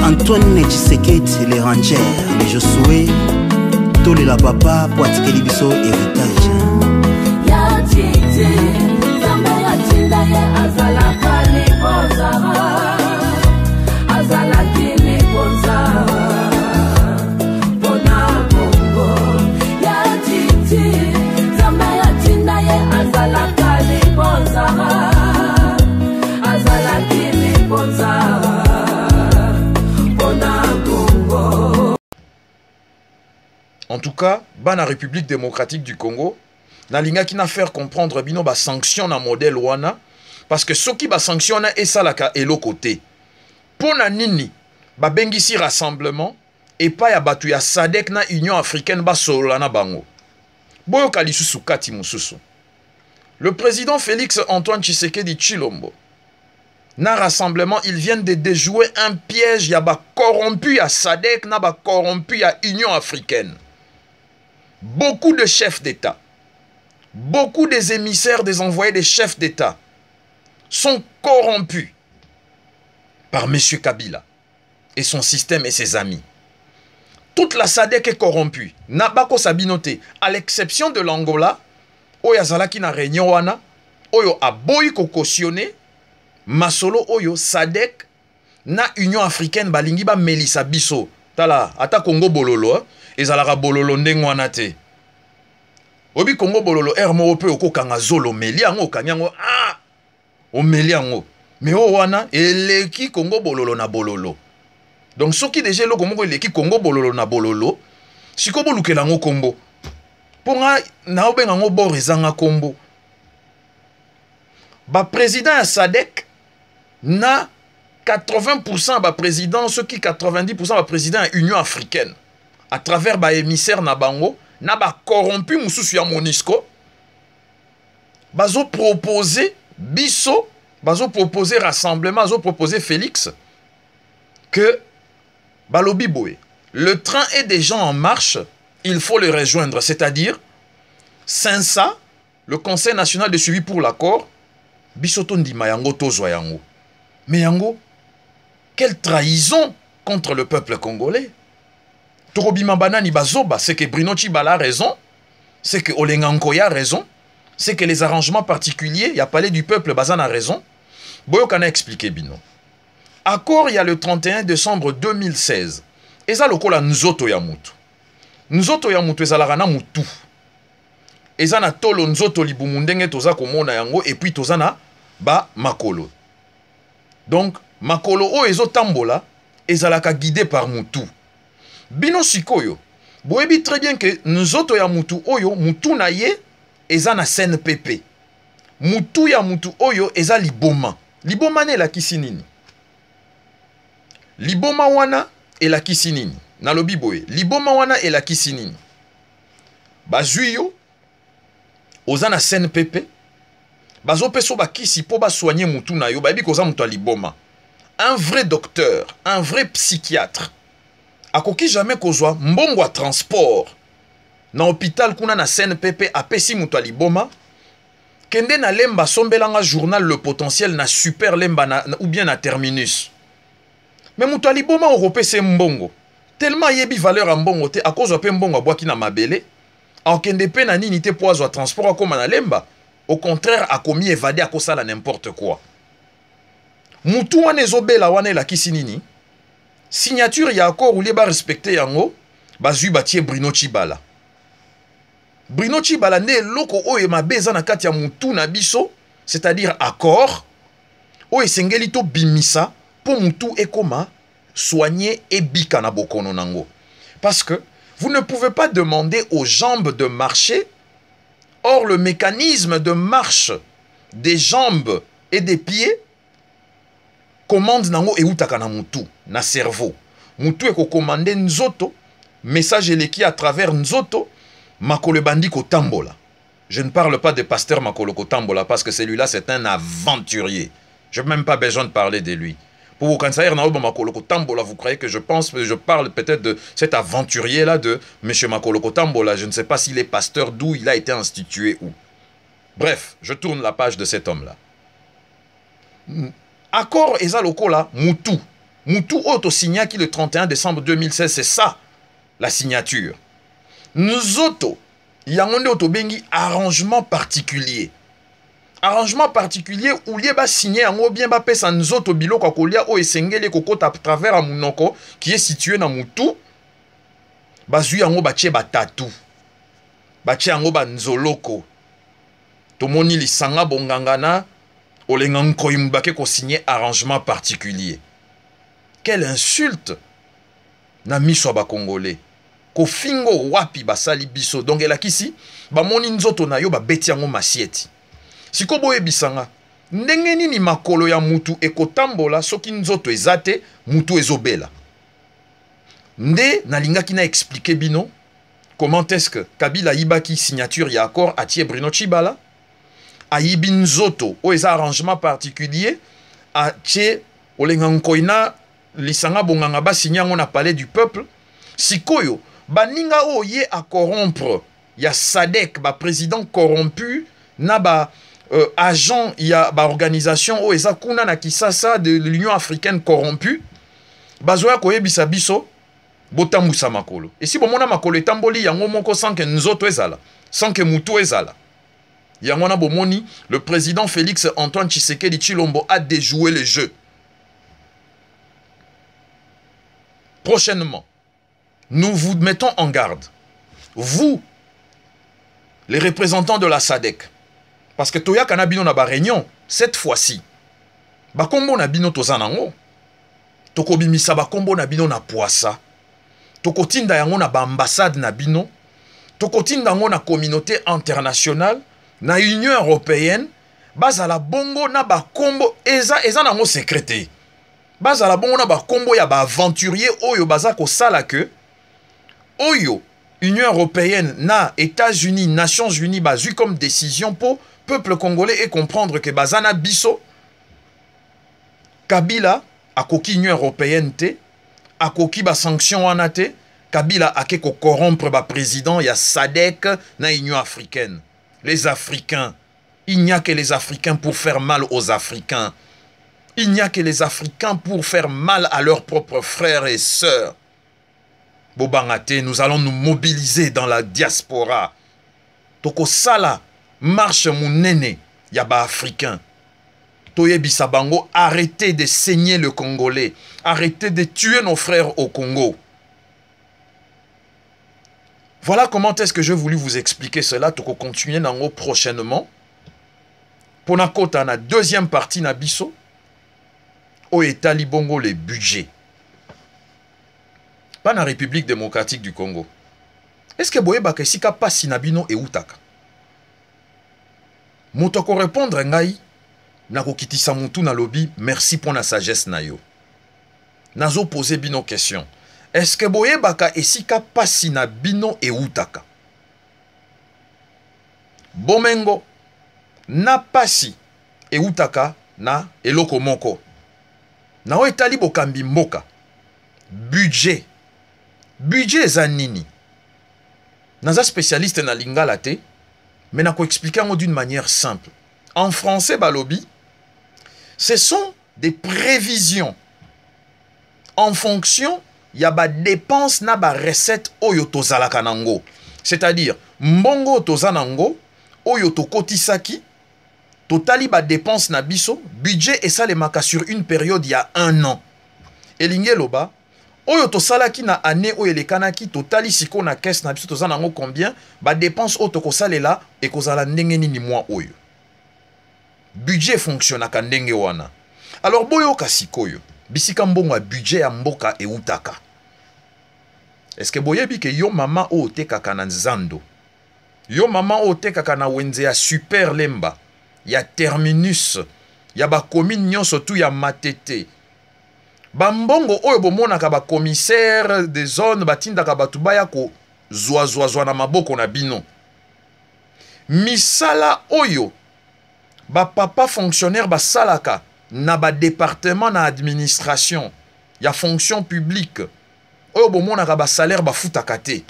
Antoine Tshisekedi, les rangers, les Josué, tous les la papa, pour attirer les bisous, héritage. Ya titi, zambe ya tinda ye azala kali bozara, azala kili bozara, bona bongo. Ya titi, zambe ya tinda ye azala kali bozara, azala kili bozara. En tout cas, dans la République démocratique du Congo, na linga qui n'a faire comprendre bino ba sanction na modèle wana parce que ceux qui ba sanctionne et ça la et l'autre côté. Pour na nini ba bengisi rassemblement et pas ya batu ya SADC na Union africaine ba solana bango. Boyo kalisusu kati mususu. Le président Félix Antoine Tshisekedi Tshilombo na rassemblement, ils viennent de déjouer un piège ya ba corrompu ya SADC na ba corrompu ya Union africaine. Beaucoup de chefs d'État, beaucoup des émissaires, des envoyés des chefs d'État sont corrompus par M. Kabila et son système et ses amis. Toute la SADC est corrompue. Nabako Sabinote, à l'exception de l'Angola, Oyo Zalaki na réunion wana, Oyo a boy ko cautionné, Masolo Oyo SADC na Union africaine balingi ba Melissa Biso. Tala, ata Congo bololo, ezalaka bololo ndengwana te. Obi Congo bololo ermo ope okokanga zolo meliango kanyango ah o meliango. Mais o wana eleki Congo bololo na bololo. Donc soki déjà loko moko eleki Congo bololo na bololo, siko bolukela ngo kombo. Ponga na obenga ngo borezanga kombo. Ba président ya SADC na 80% ba président, ceux qui 90% ba président à Union africaine à travers ba émissaire na bango na ba corrompu mususu ya MONUSCO bazo proposer biso bazo proposer rassemblement bazo proposer Félix que balobi boye le train est déjà en marche, il faut le rejoindre, c'est-à-dire Sensa, le Conseil national de suivi pour l'accord biso to ndima yango tozwa yango. Mais yango, quelle trahison contre le peuple congolais. Torobima Banani Bazoba, c'est que Bruno Tshibala a raison, c'est que Olengankoya a raison, c'est que les arrangements particuliers, il y a parlé du peuple Bazan a raison. Boyokana a expliqué Bino. Accord, il y a le 31 décembre 2016. Et ça, le kola Nzoto Yamutu. Nzoto Yamutu, et ça la rana Mutu. Et ça, na tolo Nzoto Libumundenge, toza komona yango, et puis toza na ba Makolo. Donc, Makolo o ezo tambola, ezalaka guidé par Mutu. Bino sikoyo, boebi très bien que Nzoto ya Mutu oyo, Mutu na ye, eza na CNPP. Mutu ya Mutu oyo, eza Liboma. Liboma ne la kisinini. Liboma wana e la kisinini. Nalobi boye, Liboma wana e la kisinini. Bazuyo, oza na CNPP. Bazo peso ba kisi po ba soigner Mutu na yo, ba ebi koza Mutu a Liboma. Un vrai docteur, un vrai psychiatre, akoki jamais kozwa mbongo a transport na hôpital kuna na CNPP apesi Mutu a Liboma, kende na lemba sombelanga journal Le Potentiel na super lemba na, ou bien na terminus. Mais Mutu a Liboma oropese mbongo. Tellement yebi valeur a mbongo te, akozwa pe mbongo abwaki na mabele, akende pe na nini te po azwa transport akoma na lemba. Au contraire, a commis évadé à cause de n'importe quoi. Mutu wane ezobela wane la kisinini. Signature ya accord ou li ba respecter yango, bazui batie Bruno Tshibala. Bruno Tshibala ne loko oye mabeza na kati ya Mutu na biso, c'est-à-dire accord, oye sengeli to bimisa, pour Mutu ekoma, soigner et bika na bokono nango. Parce que vous ne pouvez pas demander aux jambes de marcher. Or, le mécanisme de marche des jambes et des pieds commande nango e utaka na Mutu, na cerveau. Mutu eko commande Nzoto, message eleki à travers Nzoto, Makolo bandi ko tambola. Je ne parle pas de pasteur Makolo Kotambola parce que celui-là c'est un aventurier. Je n'ai même pas besoin de parler de lui. Pour vous cancer Makolo Kotambola, vous croyez que je parle peut-être de cet aventurier-là de M. Makolo Kotambola. Je ne sais pas s'il est pasteur, d'où il a été institué, où. Bref, je tourne la page de cet homme-là. Accord eza lokola Mutu. Moutou Oto signaki le 31 décembre 2016, c'est ça la signature. Nous autres, yangonde Oto bengi arrangement particulier. Arrangement particulier où lié ba signé en bien ba pesa nous autres biloko kolia o esengele kokota à travers amunoko qui est situé dans Moutou. Bazui yango batie ba tatou. Batie yango ba nzoloko. Tomoni lisanga bongangana olenga nkoyimbake ko signé arrangement particulier. Quelle insulte na miso ba congolais. Ko fingo wapi basali biso. Donc elakisi ba moni nzoto na yo ba beti yango masieti. Siko boye bisanga ndenge nini makolo ya mutu ekotambola soki nzoto ezate mutu ezobela. Nde nalingaki na expliquer bino comment est-ce que Kabila yibaki signature ya accord atie Bruno Tshibala ayibi nzoto o eza arrangement particulier atie olenga nkoina lisanga bonganga ba signer na palais du peuple. Sikoyo baninga o ye a corrompre ya Sadek ba président corrompu na ba agent ya ba organisation o eza kuna na Kisasa de l'Union africaine corrompue bazoya koyebisa biso botambusa makolo. Et si bomona makolo etamboli yango moko sans que nzoto ezala, sans que mutu ezala. Yango na bomoni le président Félix Antoine Tshisekedi Tshilombo a déjoué le jeu. Prochainement, nous vous mettons en garde. Vous, les représentants de la SADC, parce que toya kanabino na ba réunion, cette fois-ci, ba kombo na bino tozanango, toko bimisa ba kombo na bino na poasa, toko tinda yango na ba ambassade na bino, toko tinda yango na communauté internationale, na Union européenne, bazala bongo na ba kombo eza nango secrété. Bazala bongo na ba kombo ya ba aventurier oyo baza ko sala que oyo Union européenne na États-Unis, Nations Unies bazu comme décision pour peuple congolais et comprendre que bazana biso Kabila akoki Union européenne te akoki ba sanction wana te Kabila ake ko corrompre ba président ya SADC na Union africaine. Les Africains, il n'y a que les Africains pour faire mal aux Africains. Il n'y a que les Africains pour faire mal à leurs propres frères et sœurs. Bobangate, nous allons nous mobiliser dans la diaspora. Toko sala marche mounene yaba africain. Toye bisabango, arrêtez de saigner le Congolais. Arrêtez de tuer nos frères au Congo. Voilà comment est-ce que j'ai voulu vous expliquer cela. Toko continuer nango prochainement. Pour na kota na deuxième partie na biso. Au État libongo les budgets. Pas na République démocratique du Congo. Est-ce que boye baka sika pasi na bino e utaka? Motoko répondre ngai nako kitisa mutu na lobby merci pour la sagesse na yo. Nazo poser bino question. Est-ce que boye baka esika pasi na bino e utaka? Bomengo na pasi e utaka na eloko moko. Na o etali bokambi mboka. Budget. Budget eza nini? Naza spécialiste na lingala te, mais nako expliquer d'une manière simple. En français balobi, ce sont des prévisions en fonction ya ba dépense na ba recette oyo tozalaka nango. C'est-à-dire mbongo tozanango oyo tokotisaki totali ba dépense na biso, budget esalemaka sur une période ya 1 an. Elinge loba oyo tosalaki na année oyo elekanaki totali siko na caisse na biso tozanango combien ba dépense oyo tokosalela ekozala ndenge nini mois oyo. Budget fonctionnaka ndenge wana. Alors boyo kasikoyo bisika mbongo budget ya mboka e utaka. Est-ce que boyebi ke yo mama o tekaka na nzando? Yo mama o tekaka na wenze ya super lemba, ya terminus, ya ba commune nyonso tu ya matete. Bambongo oyo bomonaka ba commissaire de zone batindaka batu baya ko zwa na maboko na bino. Misala oyo ba papa fonctionnaire ba salaka na ba département na administration ya fonction publique oyo bomonaka ba salaire ba futaka te.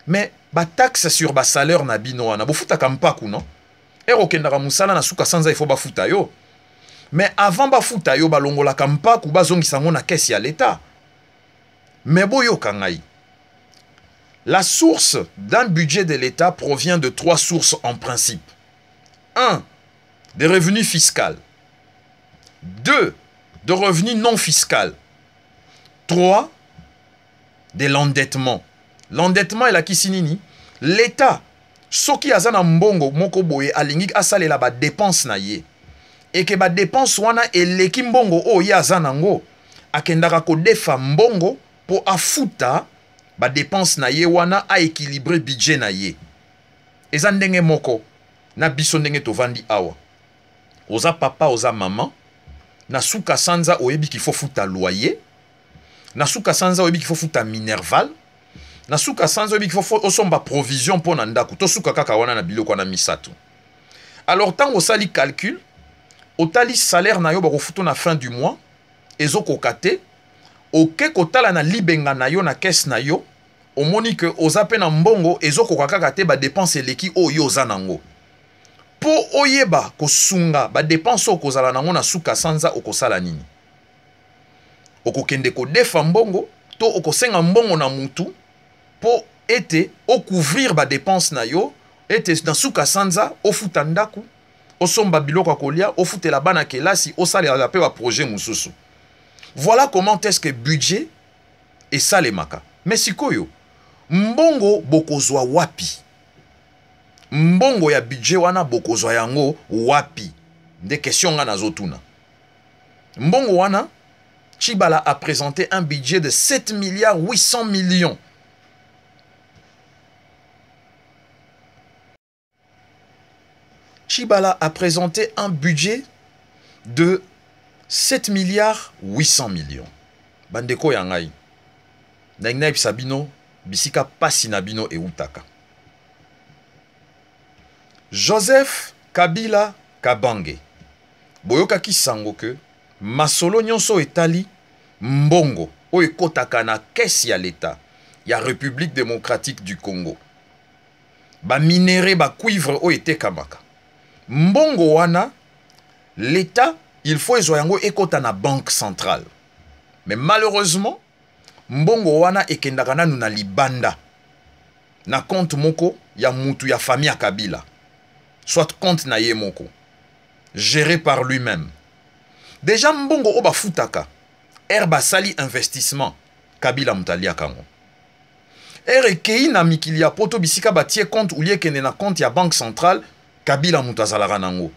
Mais ba taxe sur ba salaire na bino wana bo futaka mpaku non? Ero kendaka musala na suka sanza ifo ba futa yo. Mais avant bafuta yo balongola kampa kuba zongisango na caisse ya l'État. Mais boyo kangai. La source d'un budget de l'État provient de 3 sources en principe. 1. Des revenus fiscaux. 2. De revenus non fiscaux. 3. De l'endettement. L'endettement est la kisinini. L'État, soki azana mbongo moko boye alingik asalela ba dépense na ye. Et que ba dépense wana eleki mbongo o ye azanango. Akendaka ko defa mbongo pour afuta ba dépense na ye wana a équilibrer budget na ye. Eza ndenge moko na biso ndenge tovandi awa. Oza papa, oza maman. Na suka sanza oyebi qu'il faut futa loyer. Na suka sanza oyebi qu'il faut futa minerval. Na suka sanza oyebi qu'il faut osomba provision pour nandaku. To suka kaka wana na biloko na misato. Alors tant osali calcul, otali salaire na yo bako futo na fin du mois, ezo kokate, oke kotala na libenga na yo na caisse na yo, omoni que oza pe na mbongo ezo kokaka te ba dépense eleki o yo oza nango. Po oyeba kosunga ba dépense okozala nango na suka sanza okosala nini. Okokende ko defa mbongo to okosenga mbongo na mutu po ete okouvrir ba dépense na yo ete na suka sanza ofuta ndaku osomba biloko kolia ofutela bana kelasi osala pe ba projet mususu. Voilà comment est-ce que budget et salemaka. Mais sikoyo mbongo bokozwa wapi? Mbongo ya budget wana bokozwa yango wapi? Des questions nga nazotuna. Mbongo wana Tshibala a présenté un budget de 7 milliards 800 millions. Tshibala a présenté un budget de 7 milliards 800 millions. Bandeko yangai. Naignaip Sabino, bisika pasinabino e utaka. Joseph Kabila Kabange. Boyoka kisango ke masolo nyonso etali mbongo o ekotaka na caisse ya l'État ya République démocratique du Congo. Ba minéré ba cuivre o etekamaka. Mbongo wana l'État il faut ezoyango ekota na banque centrale. Mais malheureusement mbongo wana ekendaka nanu na libanda na compte moko ya mutu ya famille ya Kabila. Soit compte na ye moko, géré par lui-même. Déjà mbongo oba futaka, erba sali investissement, Kabila mutalia kango. Kei na mikilia poto bisika batie compte ou liye kende na compte ya banque centrale, Kabila mutazalaka nango.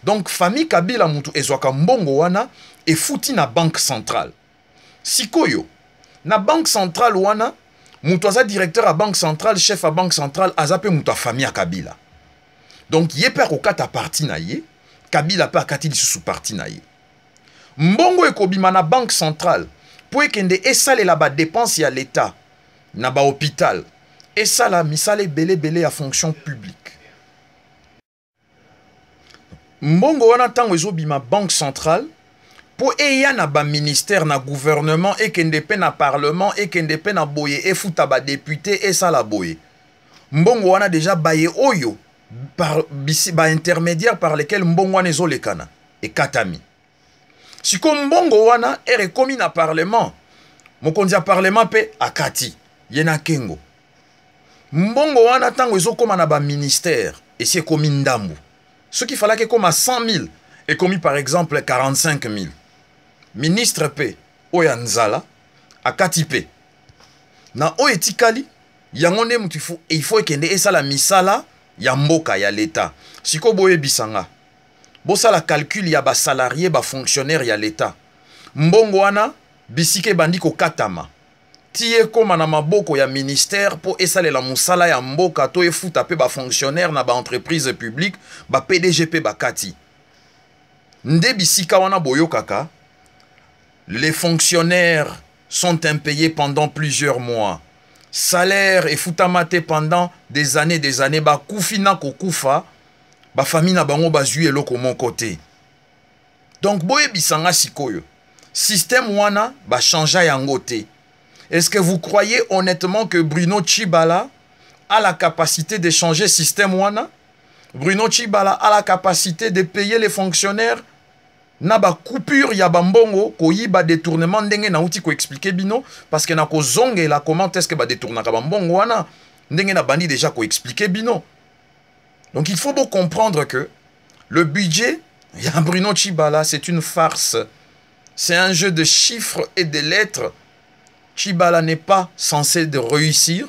Donc famille Kabila mutu ezwaka mbongo wana e futi na banque centrale. Sikoyo, na banque centrale wana, mutu aza directeur à banque centrale, chef à banque centrale, azape mutu a famille Kabila. Donc, yé per okata parti na ye, Kabila pa akati lisusu parti na ye. Mbongo ekobima na banque centrale, po ekende esale la ba dépense ya l'État, na ba hôpital, esala misale bele ya fonction publique. Mbongo wana tango ezobima banque centrale, po eya na ba ministère na gouvernement, ekende pe na parlement, ekende pe na boye, efuta ba député, esala boye. Mbongo wana déjà baye oyo, par intermédiaire par lesquels mbongo wana ezolekana et katami. Siko mbongo wana rekomi na parlement, mokonzi ya parlement pe akati yena kengo. Mbongo wana tango ezokoma na ba ministère et c'est komi ndambu. Ce qui fallait que comme à 100 000 et commis par exemple 45 000. Ministre pe oya nzala akati pe. Na oetikali yangonde mutifu il faut ekende esala misala ya mboka ya l'État. Siko boye bisanga. Bosa la calcul ya ba salarié ba fonctionnaire ya l'État. Mbongo wana bisike bandiko katama. Tiye koma na maboko ya ministère po esale la musala ya mboka to efuta pe ba fonctionnaire na ba entreprise publique ba PDGP ba kati. Nde bisika wana boyo kaka. Les fonctionnaires sont impayés pendant plusieurs mois. Salaire et futamate pendant des années, ba koufina kokufa, ba famille na bango bazui eloko mon côté. Donc, boye bisanga sikoyo. Système wana ba chanja yango te. Est-ce que vous croyez honnêtement que Bruno Tshibala a la capacité de changer système wana? Bruno Tshibala a la capacité de payer les fonctionnaires na ba coupure ya bambongo koyiba détournement ndenge na uti ko expliquer bino parce que na ko zongela comment est-ce que ba détournaka bambongo wana ndenge na bandi déjà ko expliquer bino. Donc il faut bien comprendre que le budget ya Bruno Tshibala c'est une farce. C'est un jeu de chiffres et de lettres. Tshibala n'est pas censé de réussir.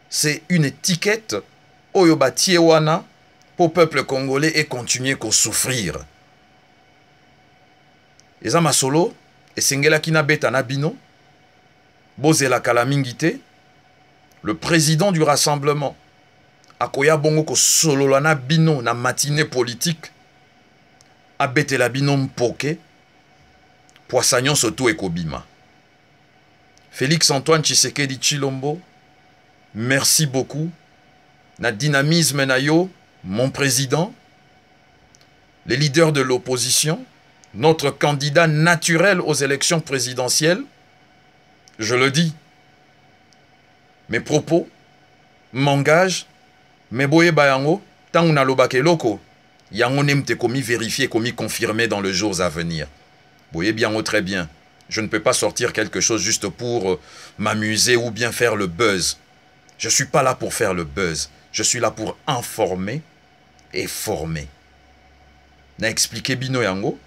C'est une étiquette oyo batie wana pour peuple congolais et continuer à souffrir. Eza masolo esengela kina beta na bino bozela kala mingite le président du rassemblement akoya bongo ko solola na bino na matinée politique abetela bino mpoke poissanyon soto ekobima. Félix Antoine Tshisekedi Tshilombo, merci beaucoup na dynamisme na yo mon président, les leaders de l'opposition, notre candidat naturel aux élections présidentielles. Je le dis, mes propos m'engagent, mais boye bayango, tant on a lobake loko, yango nemte commis vérifié, commis confirmé dans les jours à venir. Boye bien ou très bien, je ne peux pas sortir quelque chose juste pour m'amuser ou bien faire le buzz. Je ne suis pas là pour faire le buzz, je suis là pour informer et former. Na expliqué bino yango,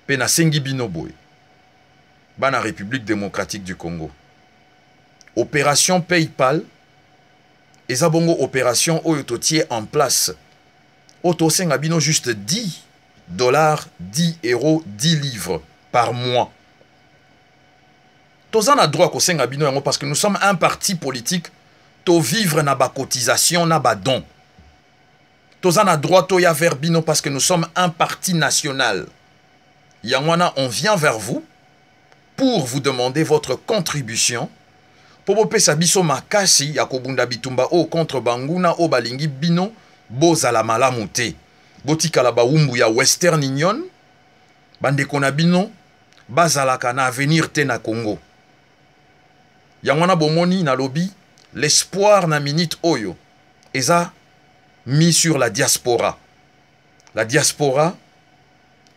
pe na sengi bino boy. Bana République démocratique du Congo. Opération PayPal, eza bongo opération oyo totie en place. Oto senga bino juste $10, 10 euros, 10 livres par mois. Tozan a droit ko senga bino yango parce que nous sommes un parti politique to vivre na ba cotisation na ba don. Tozan a droit to ya vers bino parce que nous sommes un parti national. Yangwana, on vient vers vous pour vous demander votre contribution pour vous pesa biso makasi ya kobunda bitumba o contre banguna o balingi bino bozala malamu te. Botikala ba umbu ya Western Union bande kona bino bazalaka na avenir te na Congo. Yangwana bomoni na lobby l'espoir na minute oyo eza mis sur la diaspora. La diaspora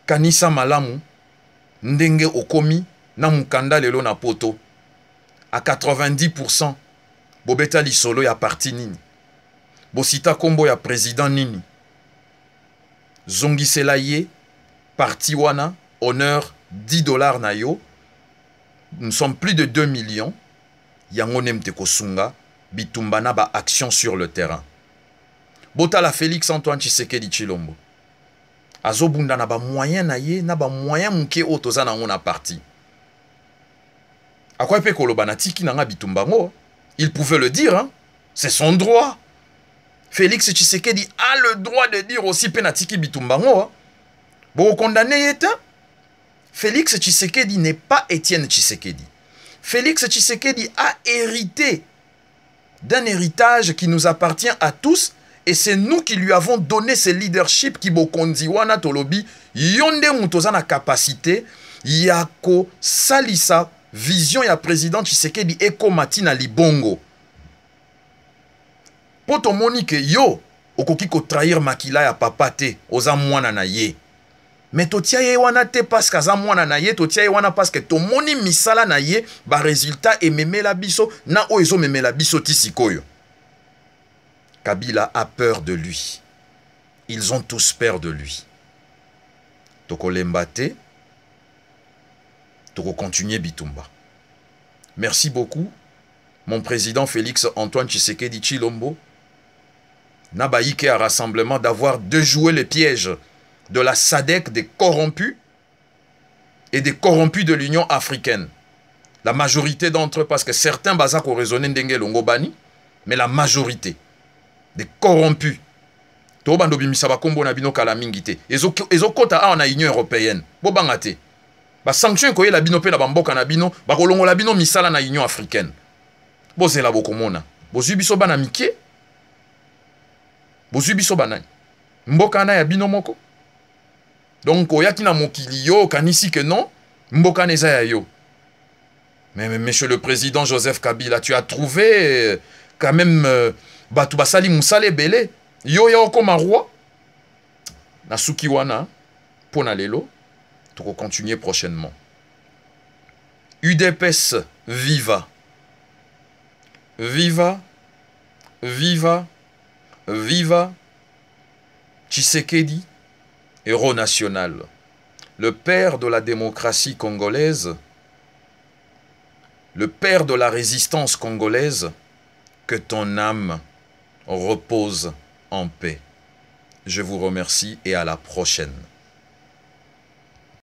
kanisa malamu ndenge okomi na mukanda lelo na poto à 90% bobeta lisolo ya parti nini bosita kombo ya président nini zongisela ye parti wana honneur $10 na yo. Nous sommes plus de 2 millions yango nemte kosunga bitumba na ba action sur le terrain. Botala Félix Antoine Tshisekedi Tshilombo azobunda na ba moyen na ye na ba moyen muke otoza na ngona parti. Akwa pe koloba na tiki na nga bitumba ngo, il pouvait le dire, hein? C'est son droit. Félix Tshisekedi a le droit de dire aussi pe na tiki bitumba ngo. Hein? Bon condamné yeta. Félix Tshisekedi n'est pas Étienne Tshisekedi. Félix Tshisekedi a hérité d'un héritage qui nous appartient à tous. Et c'est nous qui lui avons donné ce leadership qui bokondi wana tolobi yonde mutoza na capacité yako salisa vision ya président Tshisekedi eko matina libongo. Poto monique yo okoki ko trahir makila ya papa te oza mwana na ye. Mais totia ye wana te parce que za mwana na ye, totia ye wana parce que to moni misala na ye ba résultat et memela biso na o ezo memela biso tisikoyo. Kabila a peur de lui. Ils ont tous peur de lui. Toko lembate, toko continuer bitumba. Merci beaucoup, mon président Félix Antoine Tshisekedi Tshilombo. Nabaïke à rassemblement d'avoir déjoué le piège de la SADC des corrompus et des corrompus de l'Union africaine. La majorité d'entre eux, parce que certains bazako raisonner ndenge longobani, mais la majorité des corrompus. Tobando bimisaba kombo na bino kala mingite. Ezo kota a na Union européenne. Bobangate. Ba sanction ko la bino pe na bamboka na bino, ba kolongo la bino misala na Union africaine. Bozela bokomona. Bozubiso bana mike. Bozubiso bana. Mboka na ya bino moko. Donc oyaki na mokili yo kanisi que non, mboka neza ya yo. Mais monsieur le président Joseph Kabila, tu as trouvé quand même Batu basali musale belé. Yo ya okoma roi. Na suki wana. Ponalelo, tu vas continuer prochainement. UDPS, viva. Viva, viva, viva. Tshisekedi, héros national. Le père de la démocratie congolaise, le père de la résistance congolaise, que ton âme repose en paix. Je vous remercie et à la prochaine.